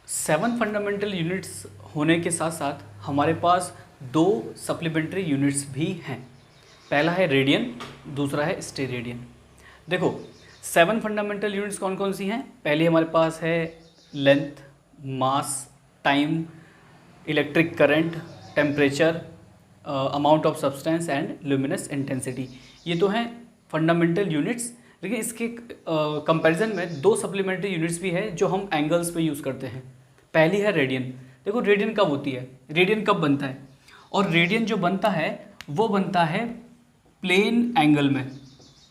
7 fundamental units होने के साथ साथ हमारे पास 2 सप्लीमेंट्री यूनिट्स भी हैं। पहला है रेडियन, दूसरा है स्टेरेडियन। देखो 7 फंडामेंटल यूनिट्स कौन कौन सी हैं। पहली हमारे पास है length, mass, time, electric current, temperature, amount of substance and luminous intensity. ये तो हैं फंडामेंटल यूनिट्स। लेकिन इसके कंपैरिजन में 2 सप्लीमेंट्री यूनिट्स भी है जो हम एंगल्स पे यूज़ करते हैं। पहली है रेडियन। देखो रेडियन कब होती है, रेडियन कब बनता है, और रेडियन जो बनता है वो बनता है प्लेन एंगल में।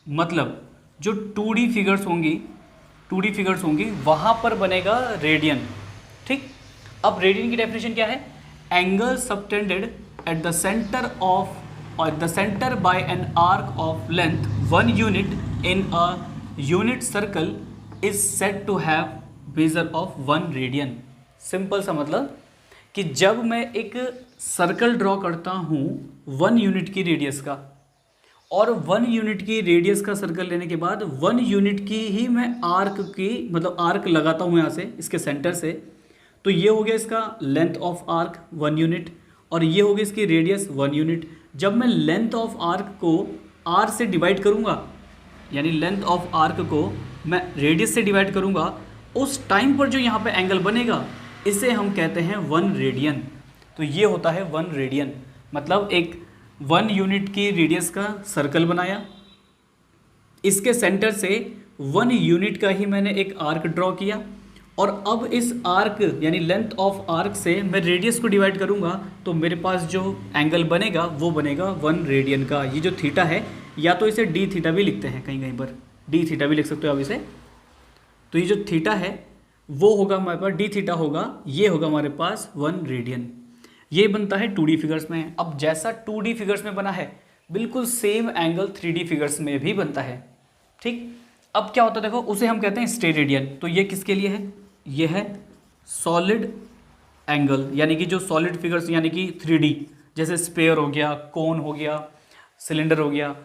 मतलब जो 2D फिगर्स होंगी वहाँ पर बनेगा रेडियन। ठीक। अब रेडियन की डेफिनेशन क्या है, angle subtended at the centre by an arc of length 1 unit in a unit circle is said to have measure of 1 radian. Simple सा मतलब कि जब मैं एक सर्कल ड्रॉ करता हूँ 1 यूनिट की रेडियस का, और 1 यूनिट की रेडियस का सर्कल लेने के बाद 1 यूनिट की ही मैं आर्क लगाता हूँ यहाँ से, इसके सेंटर से, तो ये हो गया इसका लेंथ ऑफ आर्क 1 यूनिट, और ये हो गई इसकी रेडियस 1 यूनिट। जब मैं लेंथ ऑफ आर्क को आर से डिवाइड करूँगा, यानी लेंथ ऑफ आर्क को मैं रेडियस से डिवाइड करूँगा, उस टाइम पर जो यहाँ पे एंगल बनेगा इसे हम कहते हैं 1 रेडियन। तो ये होता है 1 रेडियन। मतलब एक 1 यूनिट की रेडियस का सर्कल बनाया, इसके सेंटर से 1 यूनिट का ही मैंने एक आर्क ड्रॉ किया, और अब इस आर्क यानी लेंथ ऑफ आर्क से मैं रेडियस को डिवाइड करूंगा, तो मेरे पास जो एंगल बनेगा वो बनेगा 1 रेडियन का। ये जो थीटा है, या तो इसे डी थीटा भी लिखते हैं, कहीं कहीं पर डी थीटा भी लिख सकते हो आप इसे। तो ये जो थीटा है वो होगा हमारे पास डी थीटा होगा, ये होगा हमारे पास 1 रेडियन। ये बनता है 2D फिगर्स में। अब जैसा 2D फिगर्स में बना है, बिल्कुल सेम एंगल 3D फिगर्स में भी बनता है। ठीक। अब क्या होता है देखो, उसे हम कहते हैं स्टेरेडियन। तो ये किसके लिए है, ये है सॉलिड एंगल, यानी कि जो सॉलिड फिगर्स यानी कि 3D, जैसे स्फीयर हो गया, कोन हो गया, सिलेंडर हो गया,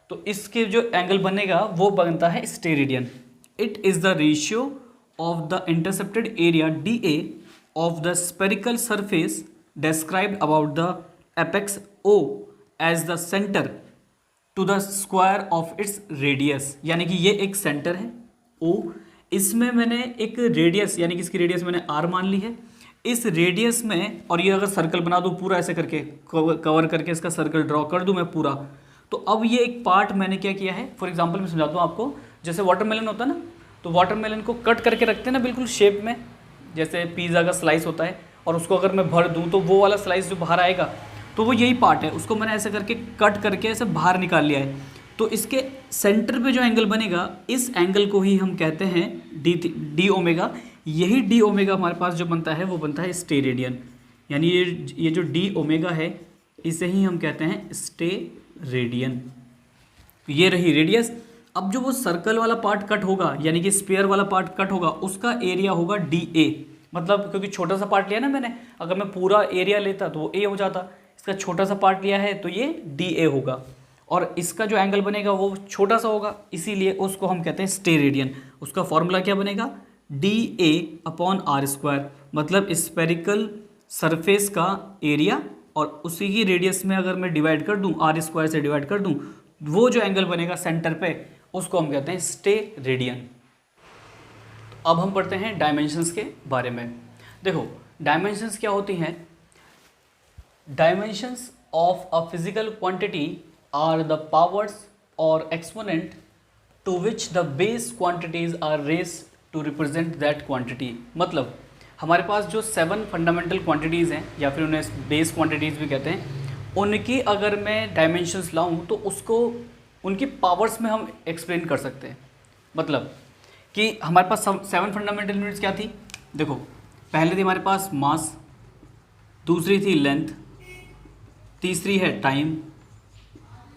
तो इसके जो एंगल बनेगा वो बनता है steradian. It is the ratio of the intercepted area dA of the spherical surface described about the apex O as the center to the square of its radius। यानी कि ये एक सेंटर है O, इसमें मैंने एक रेडियस यानी कि इसकी रेडियस मैंने R मान ली है। इस रेडियस में, और ये अगर सर्कल बना दूँ पूरा ऐसे करके, कवर करके इसका सर्कल ड्रॉ कर दूँ मैं पूरा, तो अब ये एक पार्ट मैंने क्या किया है, फॉर एग्जांपल मैं समझाता हूँ आपको। जैसे वाटरमेलन होता है ना, तो वाटरमेलन को कट करके रखते हैं ना बिल्कुल शेप में, जैसे पिज़्ज़ा का स्लाइस होता है, और उसको अगर मैं भर दूं तो वो वाला स्लाइस जो बाहर आएगा, तो वो यही पार्ट है, उसको मैंने ऐसे करके कट करके ऐसे बाहर निकाल लिया है। तो इसके सेंटर पे जो एंगल बनेगा, इस एंगल को ही हम कहते हैं डी ओमेगा। यही डी ओमेगा हमारे पास जो बनता है वो बनता है स्टेरेडियन। यानी ये जो डी ओमेगा है, इसे ही हम कहते हैं स्टेरेडियन। ये रही रेडियस। अब जो वो सर्कल वाला पार्ट कट होगा, यानी कि स्फीयर वाला पार्ट कट होगा, उसका एरिया होगा DA। मतलब क्योंकि छोटा सा पार्ट लिया ना मैंने, अगर मैं पूरा एरिया लेता तो वो A हो जाता, इसका छोटा सा पार्ट लिया है तो ये DA होगा, और इसका जो एंगल बनेगा वो छोटा सा होगा, इसीलिए उसको हम कहते हैं स्टेरेडियन। उसका फॉर्मूला क्या बनेगा, DA/r²। मतलब स्फेरिकल सरफेस का एरिया, और उसी की रेडियस में अगर मैं डिवाइड कर दूँ, r² से डिवाइड कर दूँ, वो जो एंगल बनेगा सेंटर पे, उसको हम कहते हैं स्टेरेडियन। तो अब हम पढ़ते हैं डायमेंशंस के बारे में। देखो डायमेंशंस क्या होती हैं। Dimensions of a physical quantity are the powers और exponent to which the base quantities are raised to represent that quantity. मतलब हमारे पास जो 7 फंडामेंटल क्वांटिटीज़ हैं, या फिर उन्हें बेस क्वांटिटीज़ भी कहते हैं, उनकी अगर मैं डायमेंशंस लाऊं तो उसको उनकी पावर्स में हम एक्सप्लेन कर सकते हैं। मतलब कि हमारे पास 7 फंडामेंटल यूनिट्स क्या थी। देखो पहले थी हमारे पास मास, दूसरी थी लेंथ, तीसरी है टाइम,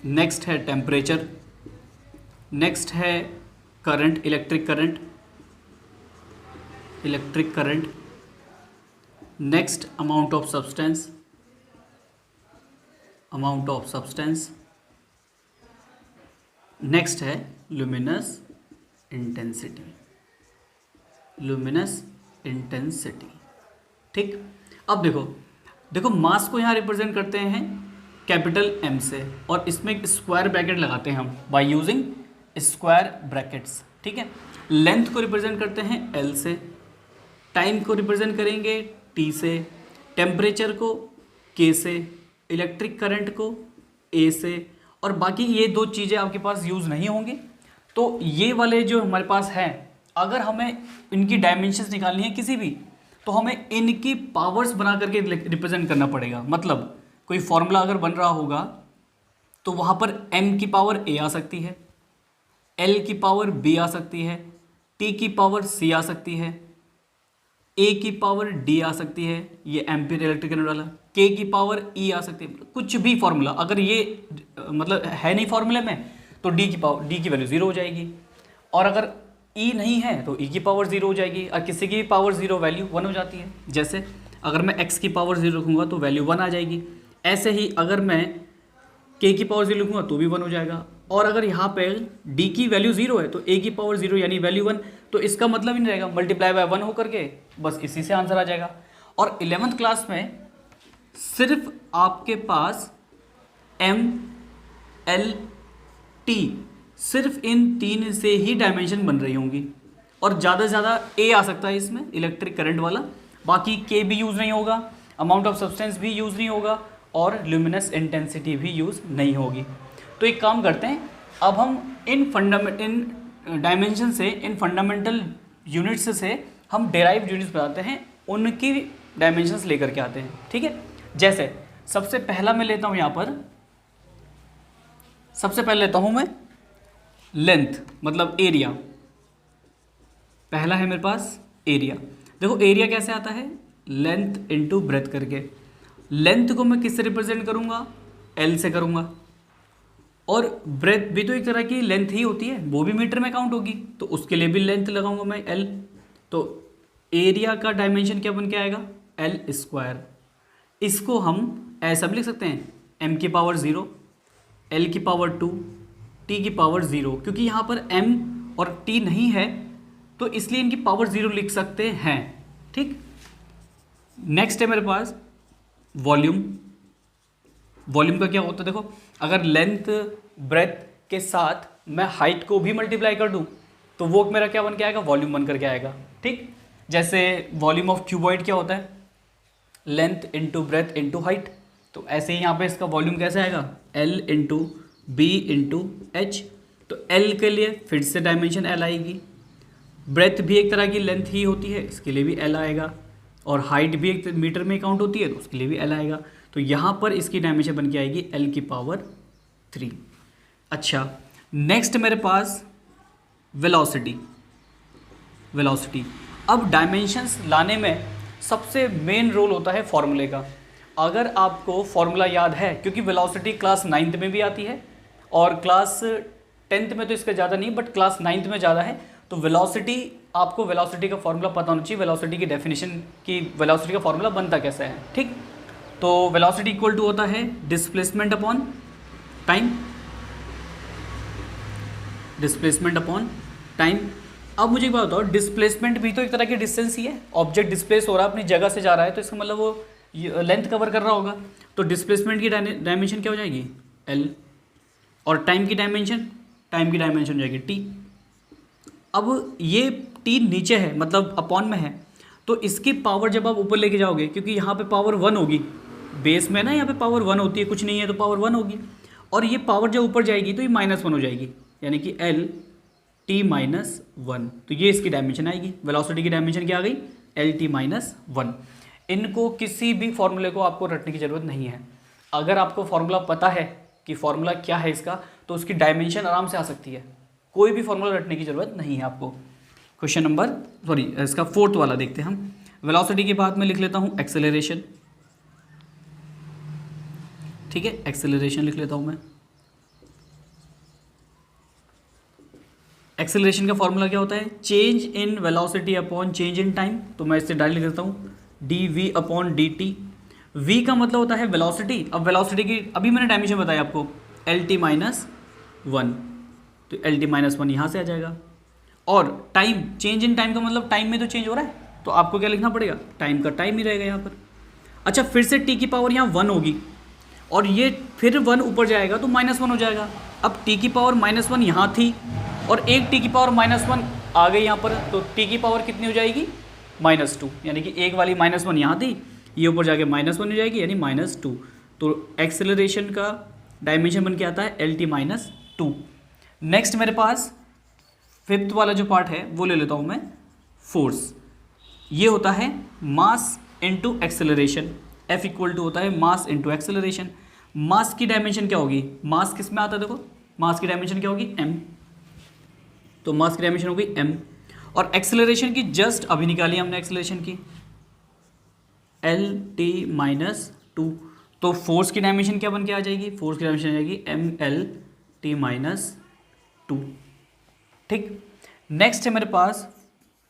नेक्स्ट है टेम्परेचर, नेक्स्ट है current, electric current, next amount of substance, next है लुमिनस इंटेंसिटी। ठीक, अब देखो देखो मास को यहाँ रिप्रेजेंट करते हैं कैपिटल M से, और इसमें एक स्क्वायर ब्रैकेट लगाते हैं हम बाय यूजिंग स्क्वायर ब्रैकेट्स। ठीक है, लेंथ को रिप्रेजेंट करते हैं L से, टाइम को रिप्रेजेंट करेंगे T से, टेम्परेचर को K से, इलेक्ट्रिक करंट को A से, और बाकी ये दो चीज़ें आपके पास यूज़ नहीं होंगी। तो ये वाले जो हमारे पास हैं, अगर हमें इनकी डायमेंशंस निकालनी है किसी भी, तो हमें इनकी पावर्स बना करके रिप्रेजेंट करना पड़ेगा। मतलब कोई फॉर्मूला अगर बन रहा होगा तो वहाँ पर m की पावर a आ सकती है, l की पावर b आ सकती है, t की पावर c आ सकती है, a की पावर d आ सकती है, ये एम्पीयर इलेक्ट्रिक करंट वाला, k की पावर e आ सकती है। कुछ भी फॉर्मूला अगर ये मतलब है नहीं फॉर्मूले में, तो d की वैल्यू 0 हो जाएगी, और अगर e नहीं है तो e की पावर 0 हो जाएगी, और किसी की भी पावर 0 वैल्यू 1 हो जाती है। जैसे अगर मैं x की पावर 0 रखूँगा तो वैल्यू 1 आ जाएगी, ऐसे ही अगर मैं k की पावर 0 लिखूँगा तो भी 1 हो जाएगा, और अगर यहाँ पे d की वैल्यू 0 है तो a की पावर 0 यानी वैल्यू 1, तो इसका मतलब ही नहीं रहेगा, मल्टीप्लाई बाय 1 होकर के बस इसी से आंसर आ जाएगा। और 11th क्लास में सिर्फ आपके पास m l t सिर्फ इन तीन से ही डायमेंशन बन रही होंगी, और ज़्यादा से ज़्यादा a आ सकता है इसमें इलेक्ट्रिक करंट वाला, बाकी k भी यूज़ नहीं होगा, अमाउंट ऑफ सब्सटेंस भी यूज़ नहीं होगा, और ल्यूमिनस इंटेंसिटी भी यूज़ नहीं होगी। तो एक काम करते हैं, अब हम इन डायमेंशन से, इन फंडामेंटल यूनिट्स से हम डेराइव्ड यूनिट्स बताते हैं, उनकी डायमेंशंस लेकर के आते हैं। ठीक है, जैसे सबसे पहला मैं लेता हूँ यहाँ पर, सबसे पहले लेता हूँ मैं लेंथ, मतलब एरिया। पहला है मेरे पास एरिया। देखो एरिया कैसे आता है, लेंथ इनटू ब्रेथ करके। लेंथ को मैं किससे रिप्रेजेंट करूँगा, L से करूँगा, और ब्रेथ भी तो एक तरह की लेंथ ही होती है, वो भी मीटर में काउंट होगी, तो उसके लिए भी लेंथ लगाऊंगा मैं L। तो एरिया का डायमेंशन क्या बन के आएगा, L स्क्वायर। इसको हम ऐसा भी लिख सकते हैं, m की पावर 0, l की पावर 2, t की पावर 0, क्योंकि यहाँ पर m और t नहीं है तो इसलिए इनकी पावर 0 लिख सकते हैं। ठीक, नेक्स्ट है मेरे पास वॉल्यूम। वॉल्यूम का क्या होता है, देखो अगर लेंथ ब्रेथ के साथ मैं हाइट को भी मल्टीप्लाई कर दूं तो वो मेरा क्या बन के आएगा, वॉल्यूम बन करके आएगा। ठीक, जैसे वॉल्यूम ऑफ क्यूबॉइड क्या होता है, length into breadth into height, तो ऐसे ही यहाँ पे इसका वॉल्यूम कैसे आएगा, L into B into H. तो L के लिए फिर से डायमेंशन L आएगी, ब्रेथ भी एक तरह की लेंथ ही होती है, इसके लिए भी L आएगा, और हाइट भी एक मीटर में काउंट होती है तो उसके लिए भी L आएगा। तो यहाँ पर इसकी डायमेंशन बन के आएगी L की पावर 3। अच्छा, नेक्स्ट मेरे पास वेलोसिटी। वेलोसिटी, अब डायमेंशंस लाने में सबसे मेन रोल होता है फॉर्मूले का। अगर आपको फॉर्मूला याद है, क्योंकि वेलोसिटी क्लास 9th में भी आती है और क्लास 10th में तो इसका ज़्यादा नहीं, बट क्लास 9th में ज़्यादा है, तो वेलोसिटी, आपको वेलोसिटी का फॉर्मूला पता होना चाहिए, वेलोसिटी की डेफिनेशन की, वेलोसिटी का फॉर्मूला बनता कैसे है। ठीक, तो वेलोसिटी इक्वल टू होता है displacement upon time, displacement upon time. अब मुझे एक बात बताओ, डिस्प्लेसमेंट भी तो एक तरह की डिस्टेंस ही है, ऑब्जेक्ट डिस्प्लेस हो रहा है, अपनी जगह से जा रहा है, तो इसका मतलब वो लेंथ कवर कर रहा होगा, तो डिस्प्लेसमेंट की डायमेंशन क्या हो जाएगी, L, और टाइम की डायमेंशन हो जाएगी T। अब ये T नीचे है, मतलब अपॉन में है, तो इसकी पावर जब आप ऊपर लेके जाओगे, क्योंकि यहाँ पे पावर 1 होगी, बेस में ना यहाँ पे पावर 1 होती है, कुछ नहीं है तो पावर 1 होगी, और ये पावर जब ऊपर जाएगी तो ये -1 हो जाएगी, यानी कि L T -1, तो ये इसकी डायमेंशन आएगी। वेलोसिटी की डायमेंशन क्या आ गई, L T -1। इनको किसी भी फॉर्मूले को आपको रटने की ज़रूरत नहीं है। अगर आपको फॉर्मूला पता है कि फॉर्मूला क्या है इसका, तो उसकी डायमेंशन आराम से आ सकती है, कोई भी फॉर्मूला रटने की ज़रूरत नहीं है आपको। क्वेश्चन नंबर इसका 4th वाला देखते हैं हम। वेलोसिटी के बाद में लिख लेता हूँ एक्सेलरेशन। ठीक है, एक्सेलरेशन लिख लेता हूँ मैं। एक्सेलरेशन का फॉर्मूला क्या होता है, change in velocity upon change in time. तो मैं इससे डायरेक्ट लिख देता हूँ dv अपॉन dt। v का मतलब होता है वेलोसिटी। अब वेलोसिटी की अभी मैंने डायमेंशन बताया आपको, Lt -1, तो Lt -1 यहाँ से आ जाएगा। और टाइम, चेंज इन टाइम का मतलब टाइम में तो चेंज हो रहा है, तो आपको क्या लिखना पड़ेगा, टाइम का टाइम ही रहेगा यहाँ पर। अच्छा, फिर से टी की पावर यहाँ 1 होगी और ये फिर 1 ऊपर जाएगा तो -1 हो जाएगा। अब टी की पावर -1 यहाँ थी और एक टी की पावर -1 आ गई यहाँ पर, तो टी की पावर कितनी हो जाएगी, -2, यानी कि एक वाली -1 यहाँ थी, ये ऊपर जाके -1 हो जाएगी यानी -2। तो एक्सेलरेशन का डायमेंशन बन के आता है LT-2। नेक्स्ट मेरे पास फिफ्थ वाला जो पार्ट है वो ले लेता हूँ मैं, फोर्स। ये होता है mass into acceleration, F equal to होता है मास इनटू एक्सेलरेशन। मास की डायमेंशन क्या होगी, मास किस में आता है, देखो मास की डायमेंशन क्या होगी, m, तो मास की डायमेंशन होगी m। और एक्सेलरेशन की जस्ट अभी निकाली हमने एक्सेलरेशन की, LT-2। तो फोर्स की डायमेंशन क्या बन के आ जाएगी, फोर्स की डायमेंशन आ जाएगी MLT-2। ठीक, नेक्स्ट है मेरे पास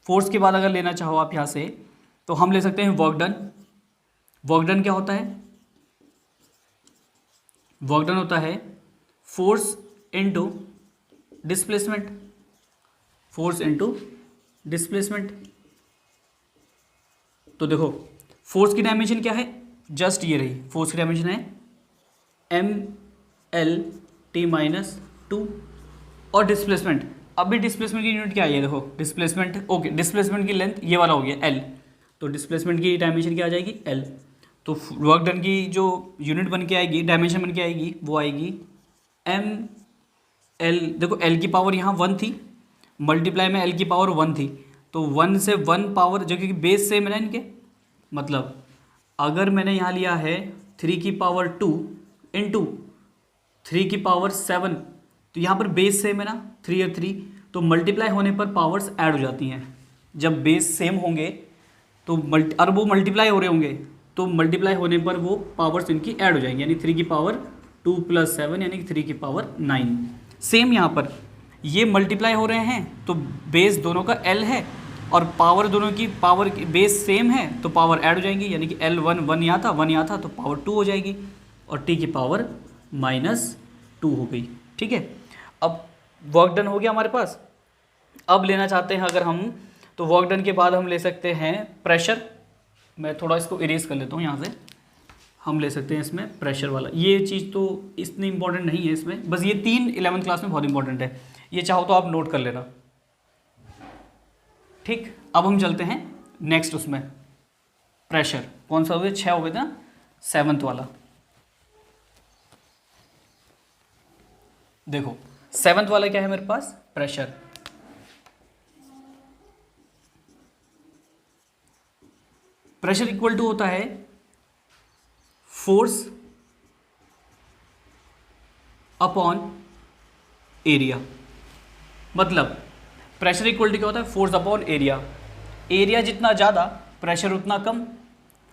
फोर्स के बाद अगर लेना चाहो आप यहाँ से तो हम ले सकते हैं वर्क डन। वर्क डन क्या होता है, वर्क डन होता है force into displacement, force into displacement. तो देखो फोर्स की डायमेंशन क्या है, जस्ट ये रही, फोर्स की डायमेंशन है MLT-2 और डिस्प्लेसमेंट, अभी डिस्प्लेसमेंट की यूनिट क्या आई है, देखो डिस्प्लेसमेंट, ओके डिस्प्लेसमेंट की लेंथ ये वाला हो गया L, तो डिस्प्लेसमेंट की डायमेंशन क्या आ जाएगी L। तो वर्क डन की जो यूनिट बन के आएगी, डायमेंशन बन के आएगी, वो आएगी ML, देखो L की पावर यहाँ 1 थी, मल्टीप्लाई में L की पावर 1 थी, तो 1 से 1 पावर, जो कि बेस सेम है ना इनके, मतलब अगर मैंने यहाँ लिया है 3 की पावर 2 इंटू 3 की पावर 7, तो यहाँ पर बेस सेम है ना 3 और 3, तो मल्टीप्लाई होने पर पावर्स ऐड हो जाती हैं। जब बेस सेम होंगे तो और वो मल्टीप्लाई हो रहे होंगे तो मल्टीप्लाई होने पर वो पावर्स इनकी ऐड हो जाएंगी, यानी 3 की पावर 2 + 7 यानी कि 3 की पावर 9। सेम यहाँ पर ये मल्टीप्लाई हो रहे हैं तो बेस दोनों का L है और पावर दोनों की पावर की बेस सेम है तो पावर ऐड हो जाएंगी, यानी कि L1 1 यहाँ था 1 यहाँ था तो पावर 2 हो जाएगी और T की पावर -2 हो गई। ठीक है, अब वर्क डन हो गया हमारे पास। अब लेना चाहते हैं अगर हम, तो वर्क डन के बाद हम ले सकते हैं प्रेशर। मैं थोड़ा इसको इरेज कर लेता हूँ यहाँ से, हम ले सकते हैं इसमें प्रेशर वाला। ये चीज़ तो इतनी इंपॉर्टेंट नहीं है इसमें, बस ये 3 11th क्लास में बहुत इंपॉर्टेंट है, ये चाहो तो आप नोट कर लेना। ठीक, अब हम चलते हैं नेक्स्ट, उसमें प्रेशर कौन सा हो गया, 6 हो गया था, 7th वाला। देखो 7th वाला क्या है मेरे पास, प्रेशर। प्रेशर इक्वल टू होता है फोर्स अपॉन एरिया। मतलब प्रेशर इक्वल टू क्या होता है, फोर्स अपॉन एरिया। एरिया जितना ज़्यादा प्रेशर उतना कम,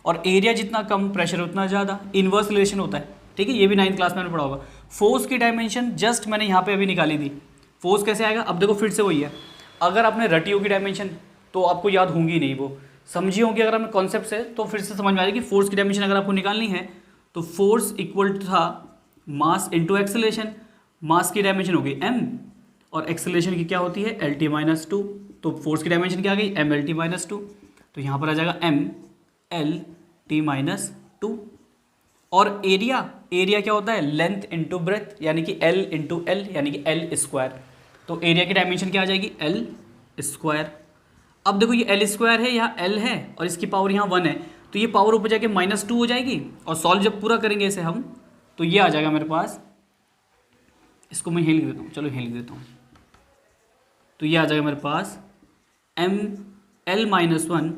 और एरिया जितना कम प्रेशर उतना ज़्यादा, इन्वर्स रिलेशन होता है। ठीक है, ये भी 9th क्लास में पढ़ा होगा। फोर्स की डायमेंशन जस्ट मैंने यहाँ पे अभी निकाली थी, फोर्स कैसे आएगा, अब देखो फिर से वही है। अगर आपने रटी होगी डायमेंशन तो आपको याद होंगी नहीं, वो समझी होंगी अगर आपने कॉन्सेप्ट से, तो फिर से समझ में आ जाएगी। फोर्स की डायमेंशन अगर आपको निकालनी है तो फोर्स इक्वल था मास इनटू एक्सेलरेशन। मास की डायमेंशन हो गई m और एक्सेलरेशन की क्या होती है LT-2, तो फोर्स की डायमेंशन क्या आ गई MLT-2, तो यहाँ पर आ जाएगा MLT-2। और एरिया, एरिया क्या होता है लेंथ इनटू ब्रेथ, यानी कि L इंटू L यानी कि L²। तो एरिया की डायमेंशन क्या आ जाएगी L²। अब देखो ये L² है, यहाँ L है और इसकी पावर यहाँ 1 है, तो ये पावर ऊपर जाके -2 हो जाएगी। और सॉल्व जब पूरा करेंगे इसे हम, तो ये आ जाएगा मेरे पास, इसको मैं यहीं लिख देता हूँ, चलो यहीं लिख देता हूँ, तो ये आ जाएगा मेरे पास ML-1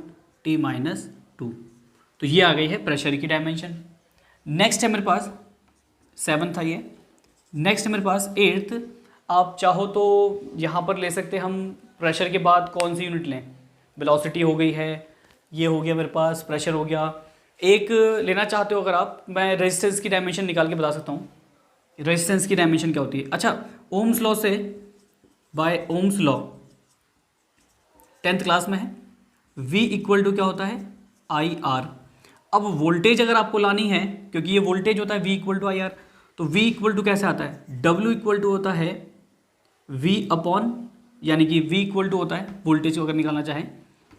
T-2। तो ये आ गई है प्रेशर की डायमेंशन। नेक्स्ट है मेरे पास 7th था ये। नेक्स्ट है मेरे पास 8th। आप चाहो तो यहाँ पर ले सकते हैं हम प्रेशर के बाद कौन सी यूनिट लें, वेलोसिटी हो गई है, ये हो गया मेरे पास, प्रेशर हो गया। एक लेना चाहते हो अगर आप, मैं रेजिस्टेंस की डायमेंशन निकाल के बता सकता हूँ। रेजिस्टेंस की डायमेंशन क्या होती है, अच्छा ओम्स लॉ से, by Ohm's law 10th class में है, V इक्वल टू क्या होता है IR। अब वोल्टेज अगर आपको लानी है, क्योंकि ये वोल्टेज होता है V इक्वल टू IR, तो V इक्वल टू कैसे आता है, W इक्वल टू होता है V अपॉन, यानी कि V इक्वल टू होता है वोल्टेज को अगर निकालना चाहें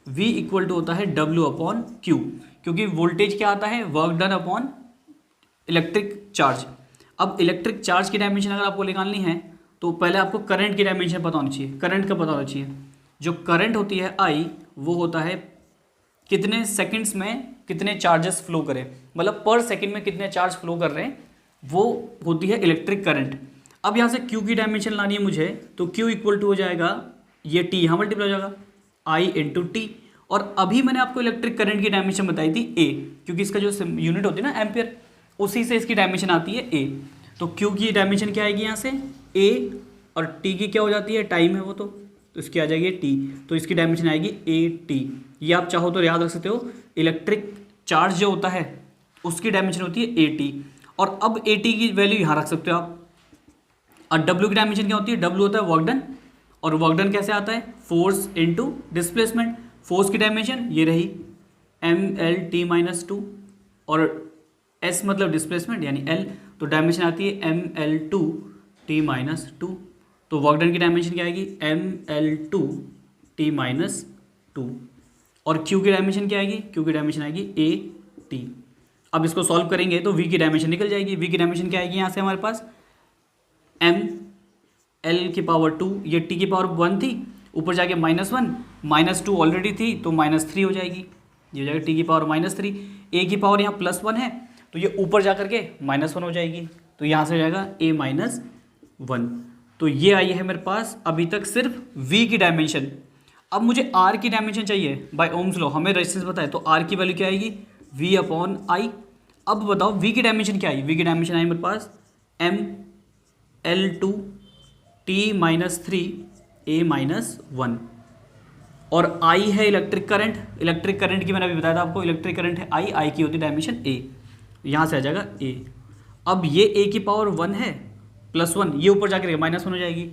V इक्वल टू होता है W अपॉन Q, क्योंकि वोल्टेज क्या आता है, work done upon electric charge. अब इलेक्ट्रिक चार्ज की डायमेंशन अगर आपको निकालनी है तो पहले आपको करंट की डायमेंशन पता होनी चाहिए। करंट का पता होना चाहिए, जो करंट होती है I वो होता है कितने सेकंड्स में कितने चार्जेस फ्लो करें, मतलब पर सेकंड में कितने चार्ज फ्लो कर रहे हैं, वो होती है इलेक्ट्रिक करंट। अब यहाँ से Q की डायमेंशन लानी है मुझे, तो Q इक्वल टू हो जाएगा ये T यहाँ मल्टीप्लाई हो जाएगा I इंटू टी। और अभी मैंने आपको इलेक्ट्रिक करंट की डायमेंशन बताई थी A, क्योंकि इसका जो यूनिट होती है ना एम्पियर, उसी से इसकी डायमेंशन आती है A। तो Q की डायमेंशन क्या आएगी यहाँ से A, और T की क्या हो जाती है, टाइम है वो, तो इसकी आ जाएगी T, तो इसकी डायमेंशन आएगी AT। ये आप चाहो तो याद रख सकते हो, इलेक्ट्रिक चार्ज जो होता है उसकी डायमेंशन होती है AT। और अब AT की वैल्यू यहाँ रख सकते हो आप। और W की डायमेंशन क्या होती है, W होता है वर्क डन, और वर्क डन कैसे आता है, फोर्स इनटू डिस्प्लेसमेंट। फोर्स की डायमेंशन ये रही mLT-2, और S मतलब डिस्प्लेसमेंट यानी L, तो डायमेंशन आती है mL2T-2। तो वर्क डन की डायमेंशन क्या आएगी, mL2T-2। और Q की डायमेंशन क्या आएगी, Q की डायमेंशन आएगी AT। अब इसको सॉल्व करेंगे तो V की डायमेंशन निकल जाएगी। V की डायमेंशन क्या आएगी यहाँ से हमारे पास, mL2, ये T की पावर 1 थी, ऊपर जाके -1, -2 ऑलरेडी थी तो -3 हो जाएगी, ये हो जाएगा T की पावर -3। A की पावर यहाँ +1 है तो ये ऊपर जा करके -1 हो जाएगी, तो यहाँ से हो जाएगा A-1। तो ये आई है मेरे पास अभी तक सिर्फ V की डायमेंशन। अब मुझे R की डायमेंशन चाहिए बाय ओम्स लॉ, हमें रेजिस्टेंस पता है, तो R की वैल्यू क्या आएगी, V अपॉन I। अब बताओ V की डायमेंशन क्या आई, V की डायमेंशन आई मेरे पास mL2T-3A-1, और I है इलेक्ट्रिक करंट। इलेक्ट्रिक करंट की मैंने अभी बताया था आपको, इलेक्ट्रिक करंट है I की होती है डायमेंशन A, यहाँ से आ जाएगा A। अब ये A की पावर 1 है +1, ये ऊपर जाकर -1 हो जाएगी,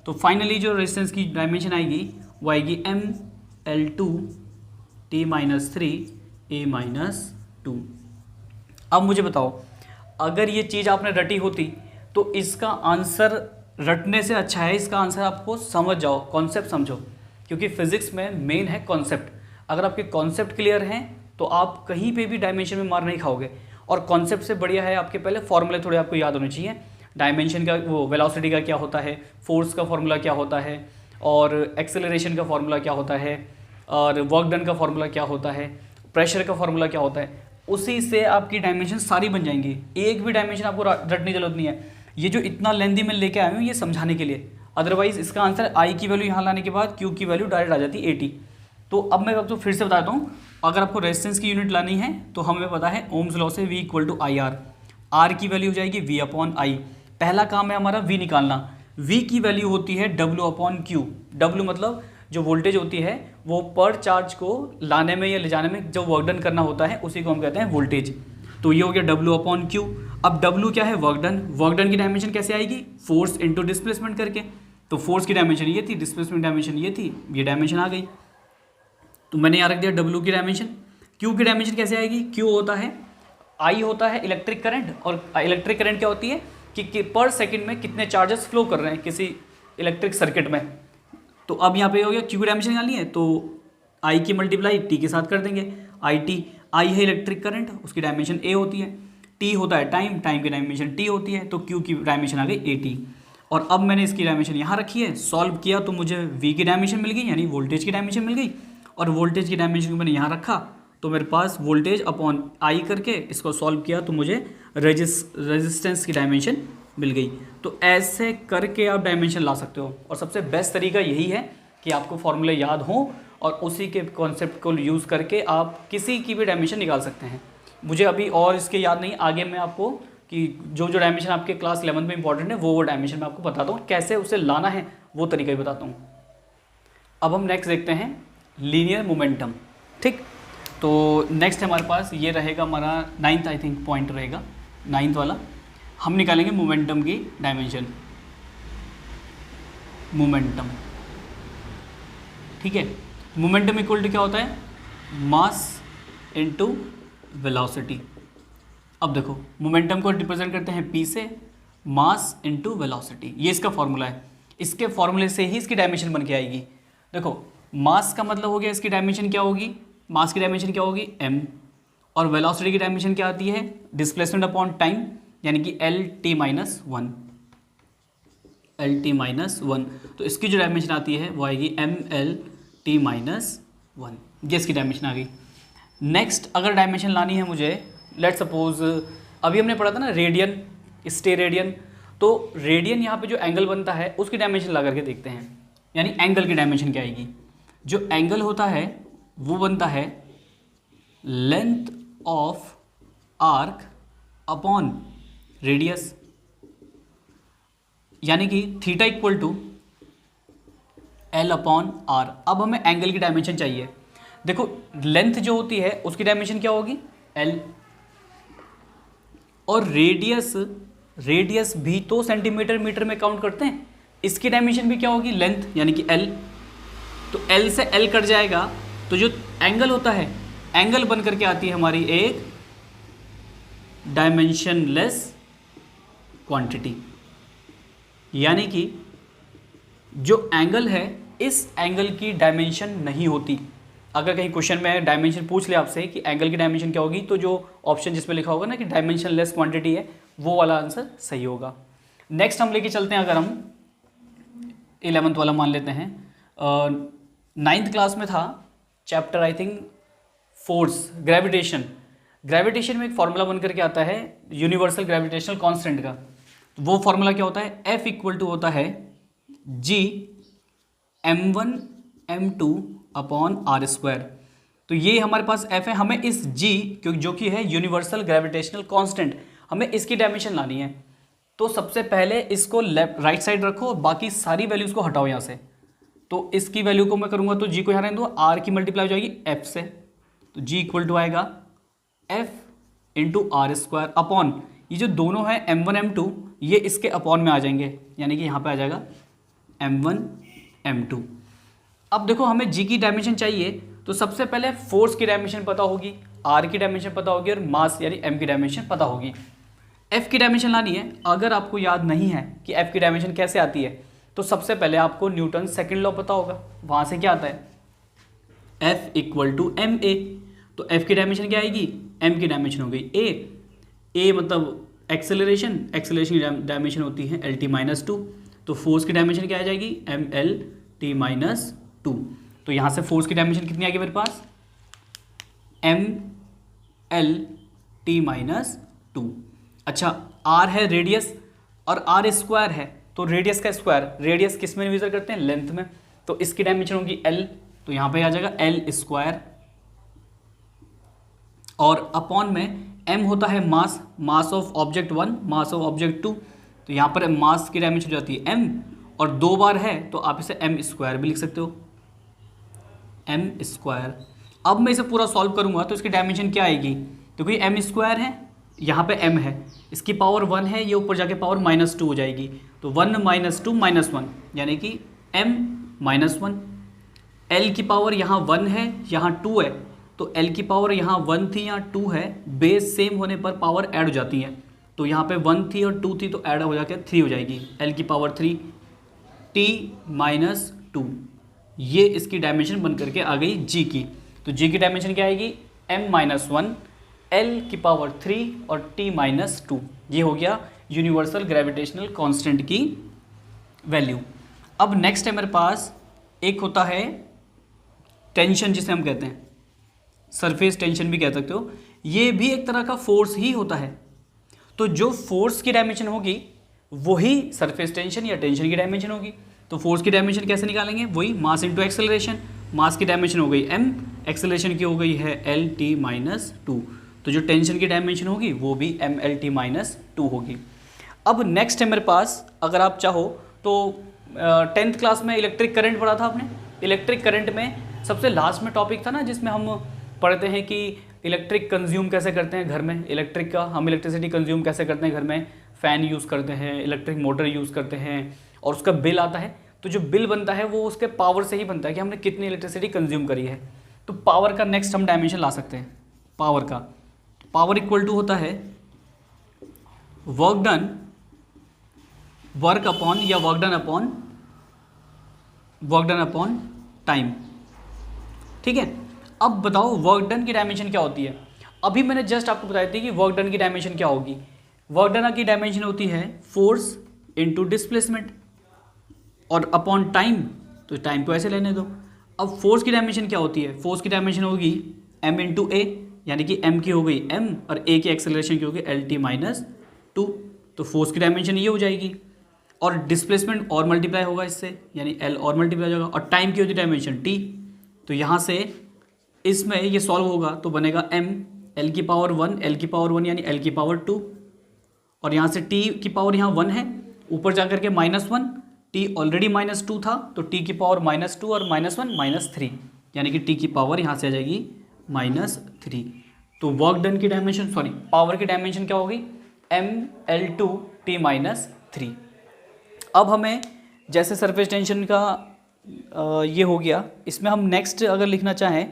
तो फाइनली जो रेजिस्टेंस की डायमेंशन आएगी वो आएगी mL2T-3A-2। अब मुझे बताओ, अगर ये चीज़ आपने रटी होती तो इसका आंसर रटने से अच्छा है इसका आंसर आपको समझ जाओ, कॉन्सेप्ट समझो, क्योंकि फिजिक्स में मेन है कॉन्सेप्ट। अगर आपके कॉन्सेप्ट क्लियर हैं तो आप कहीं पे भी डायमेंशन में मार नहीं खाओगे। और कॉन्सेप्ट से बढ़िया है आपके पहले फॉर्मूले थोड़े आपको याद होने चाहिए। डायमेंशन का वो वेलोसिटी का क्या होता है, फोर्स का फॉर्मूला क्या होता है, और एक्सेलरेशन का फॉर्मूला क्या होता है, और वर्क डन का फॉर्मूला क्या होता है, प्रेशर का फॉर्मूला क्या होता है, उसी से आपकी डायमेंशन सारी बन जाएंगी। एक भी डायमेंशन आपको रटने की जरूरत नहीं है। ये जो इतना लेंदी मैं लेके आया हूँ ये समझाने के लिए, अदरवाइज इसका आंसर I की वैल्यू यहाँ लाने के बाद Q की वैल्यू डायरेक्ट आ जाती है AT। तो अब मैं आपको फिर से बताता हूँ, अगर आपको रेजिस्टेंस की यूनिट लानी है तो हमें पता है ओम्स लॉ से V equal to IR, R की वैल्यू हो जाएगी V अपॉन I। पहला काम है हमारा V निकालना। V की वैल्यू होती है W अपॉन Q। W मतलब जो वोल्टेज होती है वो पर चार्ज को लाने में या ले जाने में जो वर्क डन करना होता है उसी को हम कहते हैं वोल्टेज। तो ये हो गया W अपॉन Q। अब W क्या है, वर्क डन। वर्क डन की डायमेंशन कैसे आएगी, फोर्स इनटू डिस्प्लेसमेंट करके। तो फोर्स की डायमेंशन ये थी, डिस्प्लेसमेंट डायमेंशन ये थी, ये डायमेंशन आ गई, तो मैंने यहाँ रख दिया W की डायमेंशन। Q की डायमेंशन कैसे आएगी, Q होता है I होता है इलेक्ट्रिक करंट, और इलेक्ट्रिक करंट क्या होती है कि पर सेकंड में कितने चार्जेस फ्लो कर रहे हैं किसी इलेक्ट्रिक सर्किट में। तो अब यहाँ पे हो गया Q की डायमेंशन निकालनी है तो I की मल्टीप्लाई T के साथ कर देंगे, IT। I है इलेक्ट्रिक करंट, उसकी डायमेंशन A होती है, T होता है टाइम, टाइम की डायमेंशन T होती है, तो Q की डायमेंशन आ गई AT। और अब मैंने इसकी डायमेंशन यहाँ रखी है, सॉल्व किया तो मुझे V की डायमेंशन मिल गई, यानी वोल्टेज की डायमेंशन मिल गई, और वोल्टेज की डायमेंशन को मैंने यहाँ रखा तो मेरे पास वोल्टेज अपॉन I करके इसको सॉल्व किया तो मुझे रेजिस्टेंस की डायमेंशन मिल गई। तो ऐसे करके आप डायमेंशन ला सकते हो, और सबसे बेस्ट तरीका यही है कि आपको फॉर्मूले याद हों और उसी के कॉन्सेप्ट को यूज़ करके आप किसी की भी डायमेंशन निकाल सकते हैं। मुझे अभी और इसके याद नहीं, आगे मैं आपको कि जो जो डायमेंशन आपके क्लास 11 में इंपॉर्टेंट है वो डायमेंशन मैं आपको बताता हूँ, कैसे उसे लाना है वो तरीका भी बताता हूँ। अब हम नेक्स्ट देखते हैं लीनियर मोमेंटम। ठीक, तो नेक्स्ट हमारे पास ये रहेगा हमारा 9th आई थिंक पॉइंट रहेगा, 9th वाला। हम निकालेंगे मोमेंटम की डायमेंशन, मोमेंटम। ठीक है, मोमेंटम इक्वल टू क्या होता है, मास इनटू वेलोसिटी। अब देखो मोमेंटम को रिप्रेजेंट करते हैं P से, मास इनटू वेलोसिटी, ये इसका फॉर्मूला है। इसके फॉर्मूले से ही इसकी डायमेंशन बन के आएगी। देखो मास का मतलब हो गया इसकी डायमेंशन क्या होगी, मास की डायमेंशन क्या होगी m, और वेलोसिटी की डायमेंशन क्या आती है डिस्प्लेसमेंट अपॉन टाइम, यानी कि L T minus one, L T minus one. तो इसकी जो डायमेंशन आती है वो आएगी M L T minus one, ये इसकी डायमेंशन आ गई। नेक्स्ट अगर डायमेंशन लानी है मुझे, लेट सपोज अभी हमने पढ़ा था ना रेडियन, स्टे रेडियन, तो रेडियन यहाँ पे जो एंगल बनता है उसकी डायमेंशन ला करके देखते हैं, यानी एंगल की डायमेंशन क्या आएगी। जो एंगल होता है वो बनता है length of arc upon radius, यानी कि theta equal to L upon R. अब हमें एंगल की डायमेंशन चाहिए। देखो लेंथ जो होती है उसकी डायमेंशन क्या होगी एल, और रेडियस, रेडियस भी तो सेंटीमीटर मीटर में काउंट करते हैं, इसकी डायमेंशन भी क्या होगी लेंथ, यानी कि एल। तो एल से एल कट जाएगा, तो जो एंगल होता है एंगल बन करके आती है हमारी एक डायमेंशनलेस क्वांटिटी, यानी कि जो एंगल है इस एंगल की डायमेंशन नहीं होती। अगर कहीं क्वेश्चन में डायमेंशन पूछ ले आपसे कि एंगल की डायमेंशन क्या होगी, तो जो ऑप्शन जिसमें लिखा होगा ना कि डायमेंशनलेस क्वांटिटी है, वो वाला आंसर सही होगा। नेक्स्ट हम लेके चलते हैं, अगर हम 11th वाला मान लेते हैं, 9th क्लास में था chapter I think force, gravitation. Gravitation में एक फॉर्मूला बन करके आता है यूनिवर्सल ग्रेविटेशनल कांस्टेंट का। तो वो फॉर्मूला क्या होता है, F इक्वल टू होता है G m1 m2 upon are square. तो ये हमारे पास F है, हमें इस G क्योंकि जो कि है यूनिवर्सल ग्रेविटेशनल कांस्टेंट, हमें इसकी डायमेंशन लानी है। तो सबसे पहले इसको लेफ्ट राइट साइड रखो, बाकी सारी वैल्यूज को हटाओ यहाँ से। तो इसकी वैल्यू को मैं करूँगा तो G को यहाँ रहने दो, R की मल्टीप्लाई हो जाएगी F से, तो G इक्वल टू आएगा F into R square upon ये जो दोनों है m1 m2, ये इसके अपॉन में आ जाएंगे, यानी कि यहाँ पे आ जाएगा m1 m2। अब देखो हमें G की डायमेंशन चाहिए, तो सबसे पहले फोर्स की डायमेंशन पता होगी, R की डायमेंशन पता होगी, और मास यानी M की डायमेंशन पता होगी। F की डायमेंशन लानी है। अगर आपको याद नहीं है कि F की डायमेंशन कैसे आती है, तो सबसे पहले आपको न्यूटन सेकेंड लॉ पता होगा, वहाँ से क्या आता है F equal to M A. तो F की डायमेंशन क्या आएगी, M की डायमेंशन हो गई ए मतलब एक्सेलरेशन, एक्सेलरेशन की डायमेंशन होती है एल टी माइनस टू। तो फोर्स की डायमेंशन क्या आ जाएगी M L T minus two. तो यहाँ से फोर्स की डायमेंशन कितनी आ गई मेरे पास M L T minus two. अच्छा आर है रेडियस और आर स्क्वायर है, तो रेडियस का स्क्वायर, रेडियस किस में मेजर करते हैं लेंथ में, तो इसकी डायमेंशन होगी एल, तो यहाँ पे आ जाएगा एल स्क्वायर, और अपॉन में m होता है mass, mass of object 1, mass of object 2। तो यहाँ पर मास की डायमेंशन हो जाती है m, और दो बार है तो आप इसे m स्क्वायर भी लिख सकते हो, m स्क्वायर। अब मैं इसे पूरा सॉल्व करूँगा तो इसकी डायमेंशन क्या आएगी, तो कोई m स्क्वायर है, यहाँ पे m है, इसकी पावर 1 है, ये ऊपर जाके पावर -2 हो जाएगी, तो 1 - 2 -1, यानी कि m -1। l की पावर यहाँ 1 है, यहाँ 2 है, तो l की पावर यहाँ 1 थी, यहाँ 2 है, बेस सेम होने पर पावर ऐड हो जाती है। तो यहाँ पे 1 थी और 2 थी, तो ऐड हो जाकर 3 हो जाएगी, l की पावर 3 t - 2। ये इसकी डायमेंशन बन करके आ गई g की। तो g की डायमेंशन क्या आएगी m - 1, l की पावर 3 और t - 2। ये हो गया यूनिवर्सल ग्रेविटेशनल कांस्टेंट की वैल्यू। अब नेक्स्ट है मेरे पास एक होता है टेंशन, जिसे हम कहते हैं सरफेस टेंशन भी कह सकते हो, ये भी एक तरह का फोर्स ही होता है। तो जो फोर्स की डायमेंशन होगी वही सरफेस टेंशन या टेंशन की डायमेंशन होगी। तो फोर्स की डायमेंशन कैसे निकालेंगे, वही मास इंटू एक्सेलरेशन। मास की डायमेंशन हो गई m, एक्सेलरेशन की हो गई है एल टी माइनस टू, तो जो टेंशन की डायमेंशन होगी वो भी M L T minus two होगी। अब नेक्स्ट है मेरे पास, अगर आप चाहो तो 10th क्लास में इलेक्ट्रिक करंट पढ़ा था आपने। इलेक्ट्रिक करंट में सबसे लास्ट में टॉपिक था ना जिसमें हम पढ़ते हैं कि इलेक्ट्रिक कंज्यूम कैसे करते हैं घर में, इलेक्ट्रिक का हम इलेक्ट्रिसिटी कंज्यूम कैसे करते हैं घर में, फ़ैन यूज़ करते हैं, इलेक्ट्रिक मोटर यूज़ करते हैं, और उसका बिल आता है। तो जो बिल बनता है वो उसके पावर से ही बनता है कि हमने कितनी इलेक्ट्रिसिटी कंज्यूम करी है। तो पावर का नेक्स्ट हम डायमेंशन ला सकते हैं, पावर का। पावर इक्वल टू होता है वर्क डन, वर्क अपॉन या वर्क डन अपॉन टाइम। ठीक है। अब बताओ वर्क डन की डायमेंशन क्या होती है। अभी मैंने जस्ट आपको बताई थी कि वर्क डन की डायमेंशन क्या होगी। वर्क डन की डायमेंशन होती है फोर्स इनटू डिस्प्लेसमेंट और अपॉन टाइम, तो टाइम को ऐसे लेने दो। अब फोर्स की डायमेंशन क्या होती है, फोर्स की डायमेंशन होगी m इंटू ए, यानी कि m की हो गई m और a की एक्सेलरेशन की होगी LT माइनस 2, तो फोर्स की डायमेंशन ये हो जाएगी। और डिस्प्लेसमेंट और मल्टीप्लाई होगा इससे, यानी L और मल्टीप्लाई होगा, और टाइम की होती डायमेंशन t, तो यहाँ से इसमें ये सॉल्व होगा तो बनेगा m L की पावर 1 L की पावर 1 यानी L की पावर 2, और यहाँ से t की पावर यहाँ 1 है, ऊपर जा करके -1, t ऑलरेडी -2 था तो t की पावर -2 और -1 -3, यानी कि t की पावर यहाँ से आ जाएगी -3। तो वर्क डन की डायमेंशन, सॉरी पावर की डायमेंशन क्या होगी, mL2 t -3। अब हमें जैसे सरफेस टेंशन का ये हो गया, इसमें हम नेक्स्ट अगर लिखना चाहें,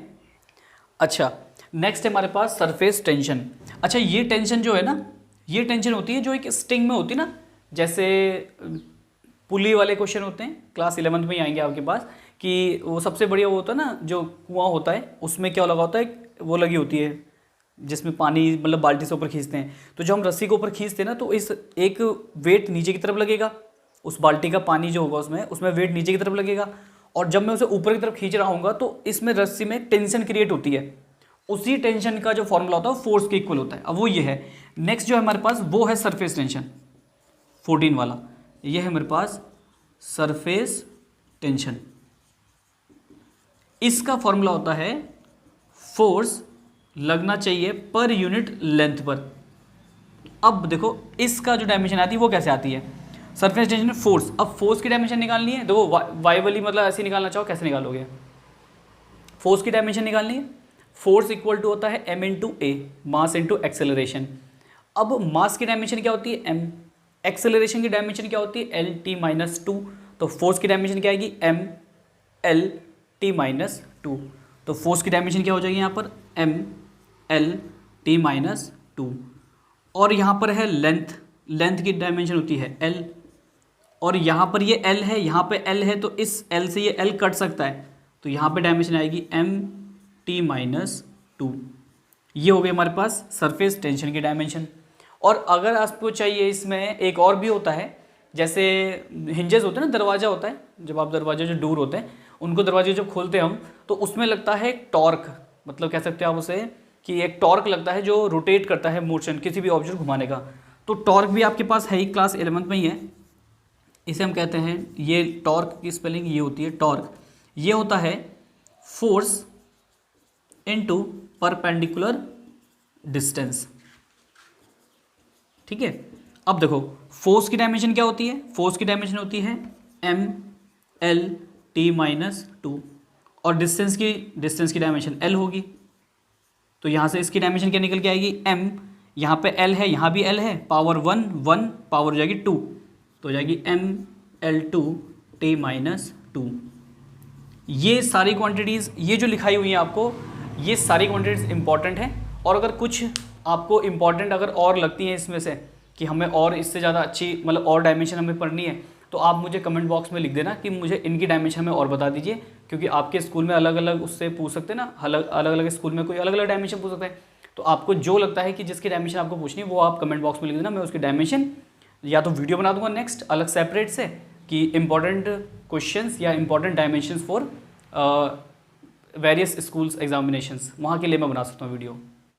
अच्छा नेक्स्ट है हमारे पास सरफेस टेंशन। अच्छा ये टेंशन जो है ना, ये टेंशन होती है जो एक स्ट्रिंग में होती है ना, जैसे पुली वाले क्वेश्चन होते हैं, क्लास 11th में ही आएंगे आपके पास, कि वो सबसे बढ़िया वो होता है ना, जो कुआं होता है उसमें क्या लगा होता है, वो लगी होती है जिसमें पानी मतलब बाल्टी से ऊपर खींचते हैं, तो जब हम रस्सी को ऊपर खींचते हैं ना तो इस एक वेट नीचे की तरफ लगेगा, उस बाल्टी का पानी जो होगा उसमें वेट नीचे की तरफ लगेगा, और जब मैं उसे ऊपर की तरफ खींच रहा हूँ तो इसमें रस्सी में टेंशन क्रिएट होती है, उसी टेंशन का जो फॉर्मूला होता है वो फोर्स के इक्वल होता है। अब वो ये है, नेक्स्ट जो है हमारे पास वो है सरफेस टेंशन 14 वाला, ये है मेरे पास सरफेस टेंशन। इसका फॉर्मूला होता है फोर्स लगना चाहिए पर यूनिट लेंथ पर। अब देखो इसका जो डायमेंशन आती है वो कैसे आती है, सरफेस टेंशन फोर्स, अब फोर्स की डायमेंशन निकालनी है, देखो वाई वाली मतलब ऐसे निकालना चाहो कैसे निकालोगे, फोर्स की डायमेंशन निकालनी है, फोर्स इक्वल टू होता है m इंटू ए, मास इंटू एक्सेलरेशन। अब मास की डायमेंशन क्या होती है m, एक्सेलरेशन की डायमेंशन क्या होती है LT -2, तो फोर्स की डायमेंशन क्या आएगी MLT -2, तो फोर्स की डायमेंशन क्या हो जाएगी यहाँ पर MLT -2। और यहाँ पर है लेंथ, लेंथ की डायमेंशन होती है L, और यहाँ पर ये L है, यहाँ पे L है, तो इस L से ये L कट सकता है, तो यहाँ पे डायमेंशन आएगी MT -2। ये हो गई हमारे पास सरफेस टेंशन की डायमेंशन। और अगर आपको चाहिए इसमें एक और भी होता है, जैसे हिंजेस होते हैं ना, दरवाज़ा होता है, जब आप दरवाजे जो डोर होते हैं उनको दरवाजे जब खोलते हैं हम, तो उसमें लगता है एक टॉर्क, मतलब कह सकते हैं आप उसे कि एक टॉर्क लगता है जो रोटेट करता है मोशन, किसी भी ऑब्जेक्ट घुमाने का। तो टॉर्क भी आपके पास है ही, क्लास 11th में ही है, इसे हम कहते हैं, ये टॉर्क की स्पेलिंग ये होती है टॉर्क, ये होता है फोर्स इनटू परपेंडिकुलर डिस्टेंस, ठीक है। अब देखो फोर्स की डायमेंशन क्या होती है, फोर्स की डायमेंशन होती है MLT -2, और डिस्टेंस की डायमेंशन L होगी, तो यहाँ से इसकी डायमेंशन क्या निकल के आएगी M, यहाँ पे L है, यहाँ भी L है, पावर 1 1 पावर हो जाएगी 2, तो हो जाएगी ML2T -2। ये सारी क्वांटिटीज़, ये जो लिखाई हुई है आपको, ये सारी क्वांटिटीज़ इंपॉर्टेंट हैं। और अगर कुछ आपको इंपॉर्टेंट अगर और लगती हैं इसमें से कि हमें और इससे ज़्यादा अच्छी मतलब और डायमेंशन हमें पढ़नी है, तो आप मुझे कमेंट बॉक्स में लिख देना कि मुझे इनकी डायमेंशन हमें और बता दीजिए, क्योंकि आपके स्कूल में अलग अलग उससे पूछ सकते हैं ना, अलग अलग स्कूल में कोई अलग अलग डायमेंशन पूछ सकता है, तो आपको जो लगता है कि जिसकी डायमेंशन आपको पूछनी है वो आप कमेंट बॉक्स में लिख देना, मैं उसकी डायमेंशन या तो वीडियो बना दूंगा नेक्स्ट अलग सेपरेट से कि इंपॉर्टेंट क्वेश्चंस या important dimensions for various schools examinations, वहाँ के लिए मैं बना सकता हूँ वीडियो।